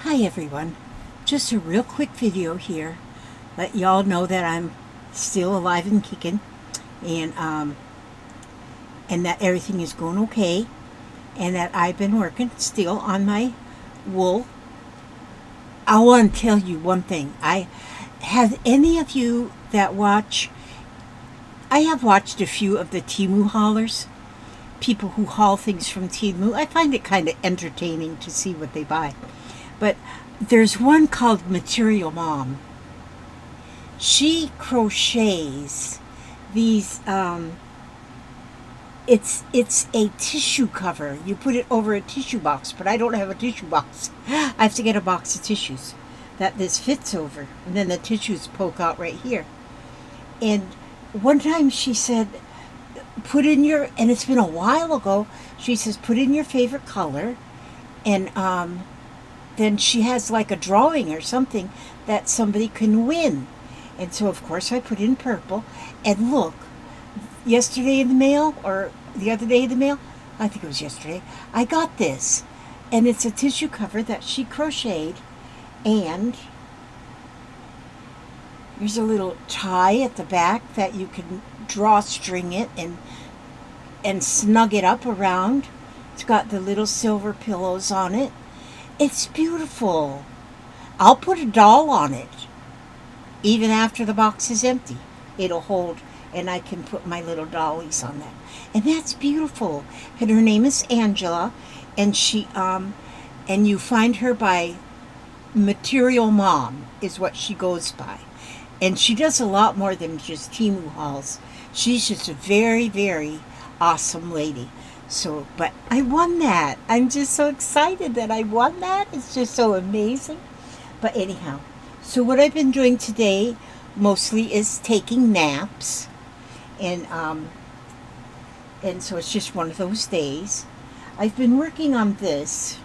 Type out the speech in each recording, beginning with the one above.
Hi everyone, just a real quick video here. Let y'all know that I'm still alive and kicking, and and that everything is going okay, and that I've been working still on my wool. I want to tell you one thing. I have any of you that watch. I have watched a few of the Temu haulers, people who haul things from Temu. I find it kind of entertaining to see what they buy. But there's one called Material Mom. She crochets these. It's a tissue cover. You put it over a tissue box, but I don't have a tissue box. I have to get a box of tissues that this fits over, and then the tissues poke out right here. And one time she said, "Put in your," and it's been a while ago. She says, "Put in your favorite color," and then she has like a drawing or something that somebody can win. And so, of course, I put in purple. And look, yesterday in the mail, or the other day in the mail, I think it was yesterday, I got this. And it's a tissue cover that she crocheted. And there's a little tie at the back that you can drawstring it and snug it up around. It's got the little silver pillows on it. It's beautiful. I'll put a doll on it. Even after the box is empty, it'll hold, and I can put my little dollies on that. And that's beautiful. And her name is Angela, and and you find her by Material Mom is what she goes by. And she does a lot more than just Temu hauls. She's just a very, very awesome lady. So, but I won that. I'm just so excited that I won that. It's just so amazing. But anyhow, so what I've been doing today mostly is taking naps, and so it's just one of those days. I've been working on this.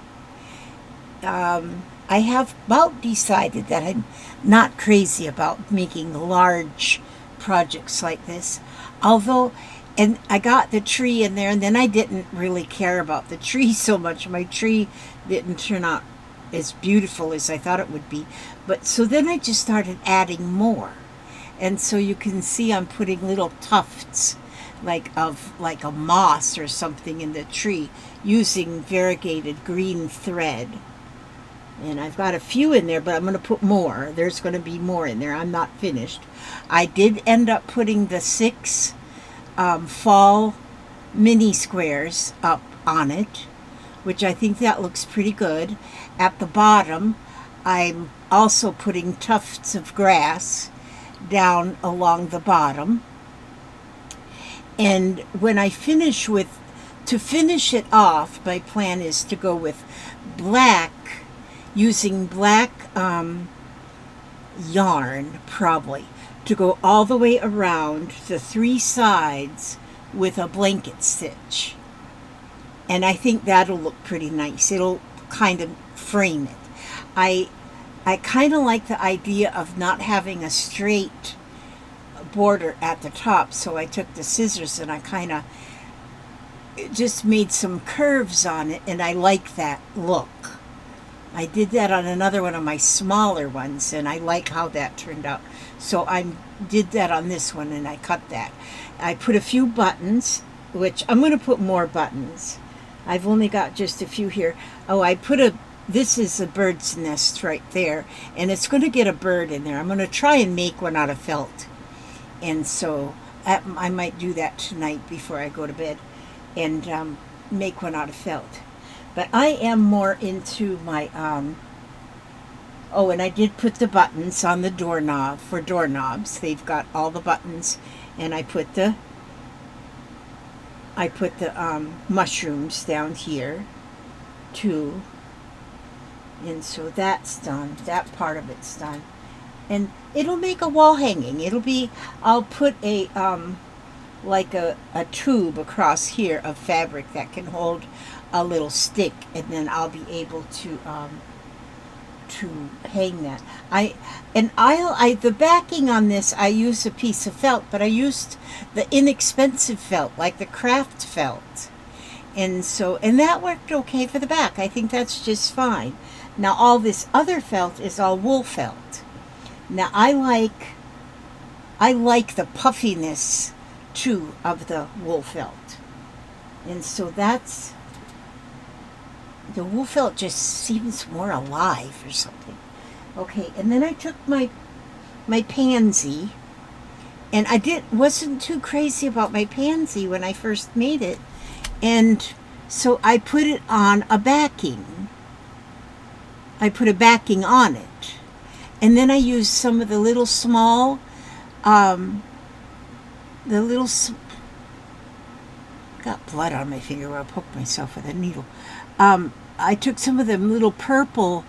I have about decided that I'm not crazy about making large projects like this, although. And I got the tree in there, and then I didn't really care about the tree so much. My tree didn't turn out as beautiful as I thought it would be. But so then I just started adding more. And so you can see I'm putting little tufts like a moss or something in the tree using variegated green thread. And I've got a few in there, but I'm going to put more. There's going to be more in there. I'm not finished. I did end up putting the 6 fall mini squares up on it, which I think that looks pretty good. At the bottom, I'm also putting tufts of grass down along the bottom. And when I finish to finish it off, my plan is to go with black, using black yarn, probably, to go all the way around the 3 sides with a blanket stitch. And I think that'll look pretty nice. It'll kind of frame it. I kind of like the idea of not having a straight border at the top, so I took the scissors and I kind of just made some curves on it, and I like that look. I did that on another one of my smaller ones, and I like how that turned out. So I did that on this one, and I cut that. I put a few buttons, which I'm going to put more buttons. I've only got just a few here. Oh, this is a bird's nest right there, and it's going to get a bird in there. I'm going to try and make one out of felt. And so I might do that tonight before I go to bed, and make one out of felt. But I am more into my, oh, and I did put the buttons on the doorknob for doorknobs. They've got all the buttons, and I put the mushrooms down here, too. And so that's done. That part of it's done. And it'll make a wall hanging. I'll put like a tube across here of fabric that can hold a little stick, and then I'll be able to hang that. The backing on this, I used a piece of felt, but I used the inexpensive felt, like the craft felt, And so, and that worked okay for the back. I think that's just fine. Now all this other felt is all wool felt. Now I like the puffiness too of the wool felt. And so that's, the wool felt just seems more alive or something. Okay, and then I took my pansy, and wasn't too crazy about my pansy when I first made it. And so I put it on a backing. I put a backing on it. And then I used some of the little small, got blood on my finger where I poked myself with a needle. I took some of the little purple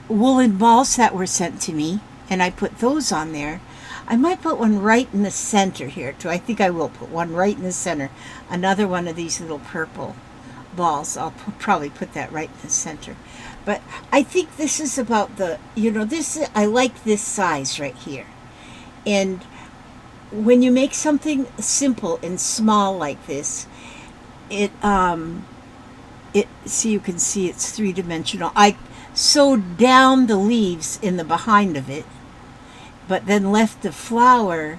woolen balls that were sent to me, and I put those on there. I might put one right in the center here too. I think I will put one right in the center. Another one of these little purple balls. I'll probably put that right in the center. But I think this is about the, I like this size right here. And when you make something simple and small like this, so you can see it's three-dimensional. I sewed down the leaves in the behind of it, but then left the flower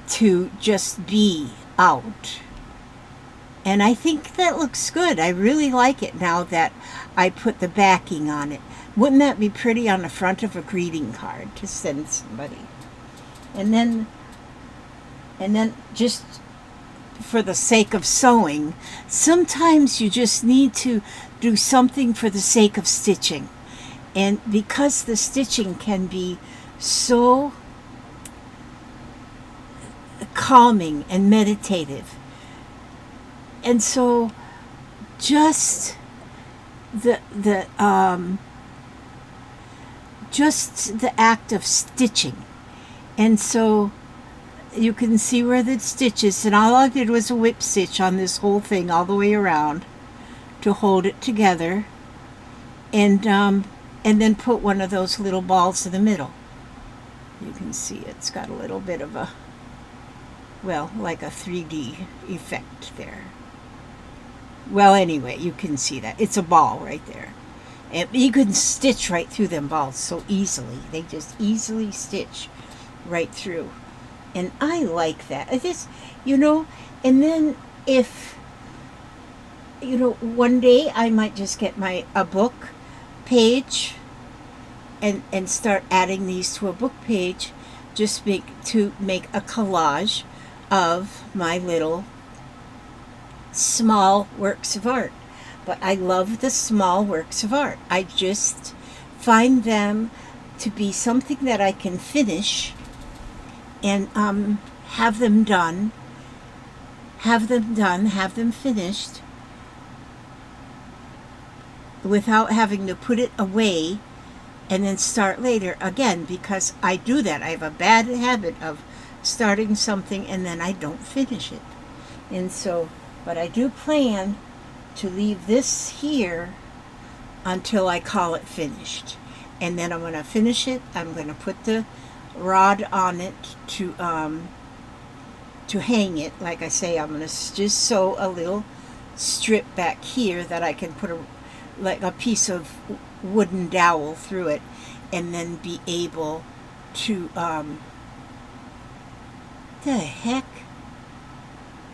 to just be out. And I think that looks good. I really like it now that I put the backing on it. Wouldn't that be pretty on the front of a greeting card to send somebody? And then just for the sake of sewing, sometimes you just need to do something for the sake of stitching. And because the stitching can be so calming and meditative, and so just the act of stitching. And so you can see where the stitches, and all I did was a whip stitch on this whole thing all the way around to hold it together, and then put one of those little balls in the middle. You can see it's got a little bit of a, well, like a 3D effect there. Well, anyway, you can see that. It's a ball right there. And you can stitch right through them balls so easily. They just easily stitch right through. And I like that. I just, and then if, one day I might just get a book page and start adding these to a book page, just make a collage of my little small works of art. But I love the small works of art. I just find them to be something that I can finish and have them finished without having to put it away and then start later again, because I do that. I have a bad habit of starting something and then I don't finish it. And so, but I do plan to leave this here until I call it finished. And then I'm going to finish it. I'm going to put the rod on it to hang it. Like I say, I'm going to just sew a little strip back here that I can put a piece of wooden dowel through it, and then be able to the heck,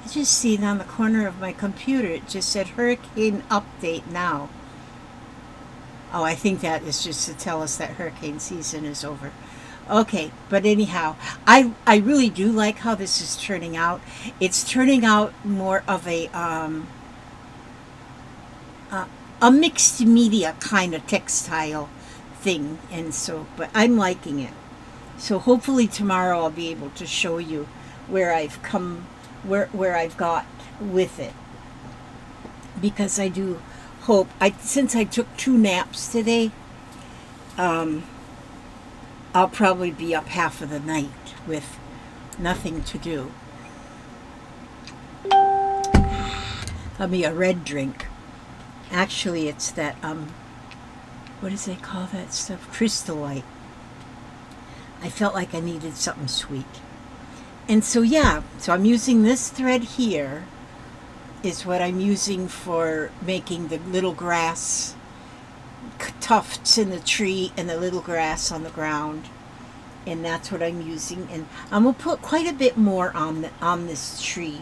I just seen on the corner of my computer, it just said hurricane update now. Oh, I think that is just to tell us that hurricane season is over. Okay, but anyhow, I really do like how this is turning out. It's turning out more of a mixed media kind of textile thing, and so, but I'm liking it. So hopefully tomorrow I'll be able to show you where I've come, where I've got with it, because I do hope, since I took 2 naps today, I'll probably be up half of the night with nothing to do. I'll be a red drink. Actually, it's that, what does they call that stuff? Crystallite. I felt like I needed something sweet. And so, yeah, so I'm using this thread here is what I'm using for making the little grass tufts in the tree and the little grass on the ground. And that's what I'm using. And I'm going to put quite a bit more on this tree.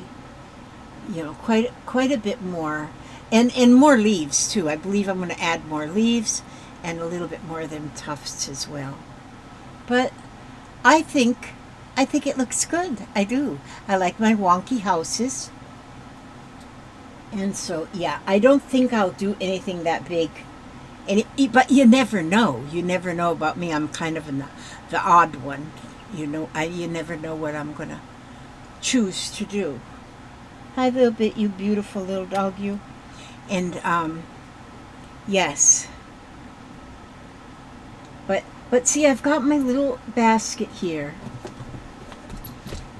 You know, quite a bit more. And more leaves too. I believe I'm going to add more leaves and a little bit more of them tufts as well. But I think it looks good. I do. I like my wonky houses. And so, yeah, I don't think I'll do anything that big. But you never know. You never know about me. I'm kind of the odd one. You know, you never know what I'm going to choose to do. Hi, little bit, you beautiful little dog, you. And, yes. But see, I've got my little basket here.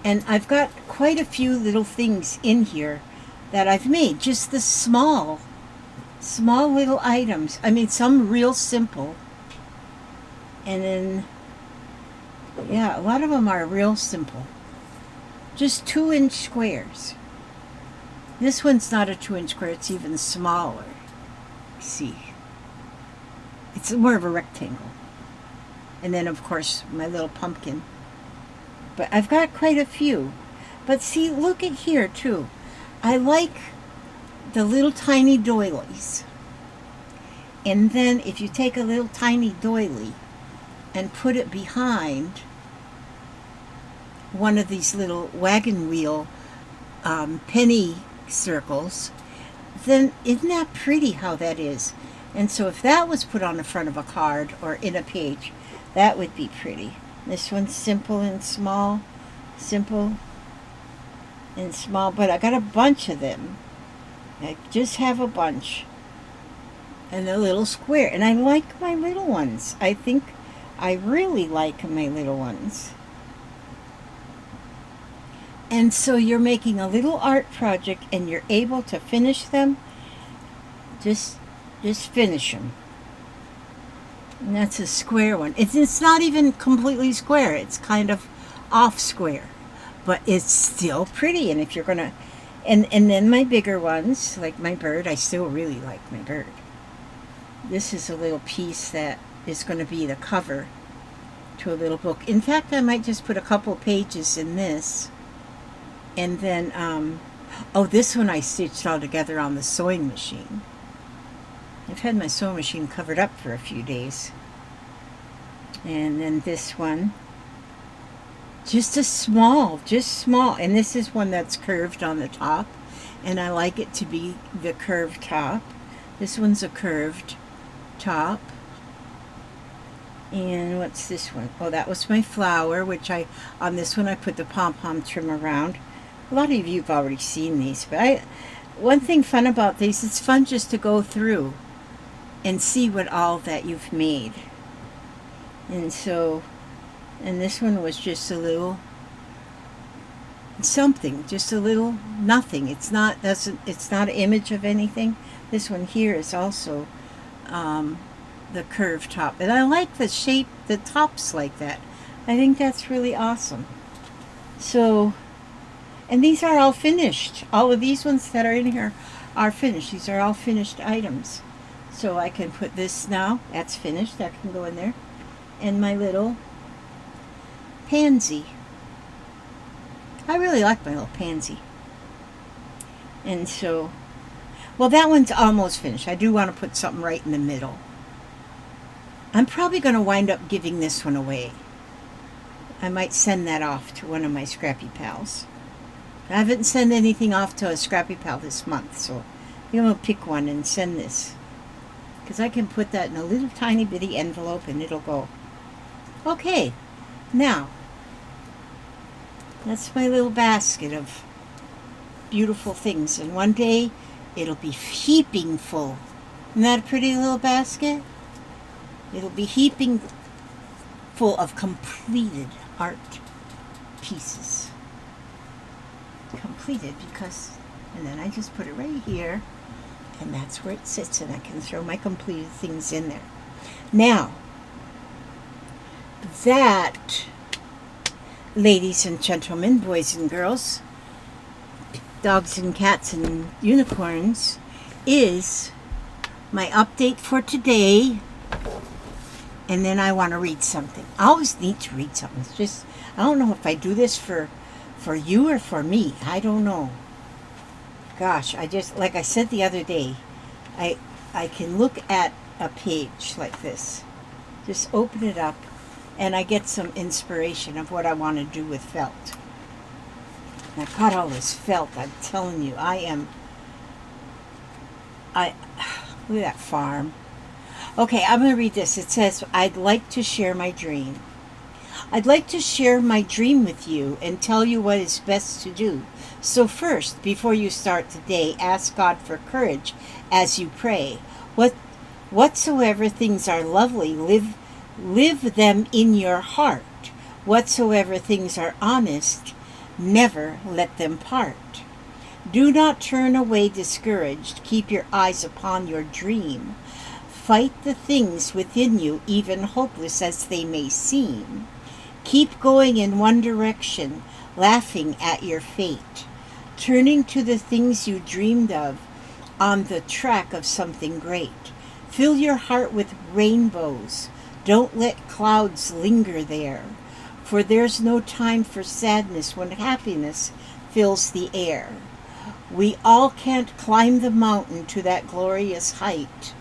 And I've got quite a few little things in here that I've made. Just the small little items. I mean, some real simple. And then, yeah, a lot of them are real simple. Just 2-inch squares. This one's not a 2-inch square, it's even smaller. See? It's more of a rectangle. And then, of course, my little pumpkin. But I've got quite a few. But see, look at here, too. I like the little tiny doilies. And then if you take a little tiny doily and put it behind one of these little wagon wheel penny circles, then isn't that pretty how that is? And so if that was put on the front of a card or in a page, that would be pretty. This one's simple and small. Simple and small, but I got a bunch of them. I just have a bunch. And a little square. And I like my little ones. I think I really like my little ones. And so you're making a little art project and you're able to finish them. Just finish them. And that's a square one. It's not even completely square. It's kind of off square. But it's still pretty. And if you're going to... And then my bigger ones, like my bird, I still really like my bird. This is a little piece that is going to be the cover to a little book. In fact, I might just put a couple pages in this. And then, oh, this one I stitched all together on the sewing machine. I've had my sewing machine covered up for a few days. And then this one, just small. And this is one that's curved on the top. And I like it to be the curved top. This one's a curved top. And what's this one? Oh, that was my flower, which on this one I put the pom-pom trim around. A lot of you have already seen these, but one thing fun about these, it's fun just to go through and see what all that you've made. And so, and this one was just a little something, just a little nothing. It's not an image of anything. This one here is also the curved top. And I like the shape, the tops like that. I think that's really awesome. So, and these are all finished. All of these ones that are in here are finished. These are all finished items. So I can put this now. That's finished. That can go in there. And my little pansy. I really like my little pansy. And so, well, that one's almost finished. I do want to put something right in the middle. I'm probably going to wind up giving this one away. I might send that off to one of my Scrappy Pals. I haven't sent anything off to a Scrappy Pal this month, so I'm going to pick one and send this. Because I can put that in a little tiny bitty envelope and it'll go. Okay, now, that's my little basket of beautiful things. And one day, it'll be heaping full. Isn't that a pretty little basket? It'll be heaping full of completed art pieces. Completed because, and then I just put it right here, and that's where it sits, and I can throw my completed things in there. Now, that, ladies and gentlemen, boys and girls, dogs and cats and unicorns, is my update for today. And then I want to read something. I always need to read something. It's just, I don't know if I do this for you or for me. I don't know. Gosh, I just, like I said the other day, I can look at a page like this. Just open it up, and I get some inspiration of what I want to do with felt. And I got all this felt. I'm telling you, look at that farm. Okay, I'm going to read this. It says, I'd like to share my dream. I'd like to share my dream with you and tell you what is best to do. So first, before you start today, ask God for courage as you pray. Whatsoever things are lovely, live them in your heart. Whatsoever things are honest, never let them part. Do not turn away discouraged. Keep your eyes upon your dream. Fight the things within you, even hopeless as they may seem. Keep going in one direction, laughing at your fate, turning to the things you dreamed of on the track of something great. Fill your heart with rainbows. Don't let clouds linger there, for there's no time for sadness when happiness fills the air. We all can't climb the mountain to that glorious height,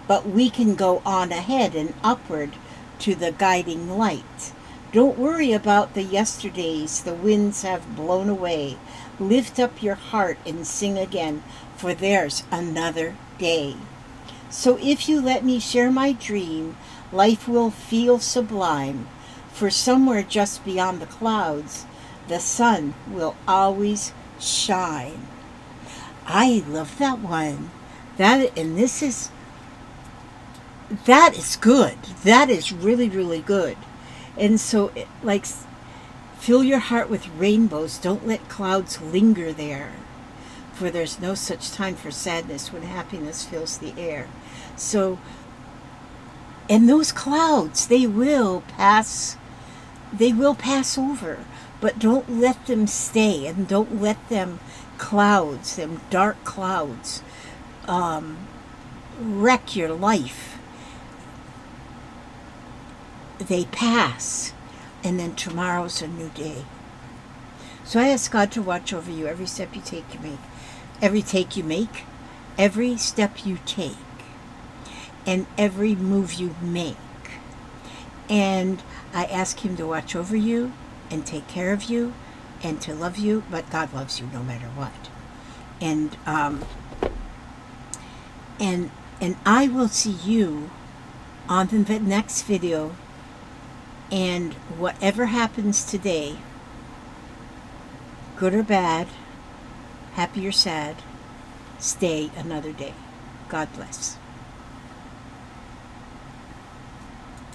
but we can go on ahead and upward to the guiding light. Don't worry about the yesterdays the winds have blown away. Lift up your heart and sing again, for there's another day. So if you let me share my dream, life will feel sublime, for somewhere just beyond the clouds, the sun will always shine. I love that one. That is good. That is really, really good. And so, like, fill your heart with rainbows. Don't let clouds linger there, for there's no such time for sadness when happiness fills the air. So, and those clouds, they will pass over, but don't let them stay, and don't let them dark clouds, wreck your life. They pass, and then tomorrow's a new day. So I ask God to watch over you every step you take, every take you make, every step you take, and every move you make. And I ask Him to watch over you and take care of you and to love you, but God loves you no matter what. And I will see you on the next video. And whatever happens today, good or bad, happy or sad, stay another day. God bless.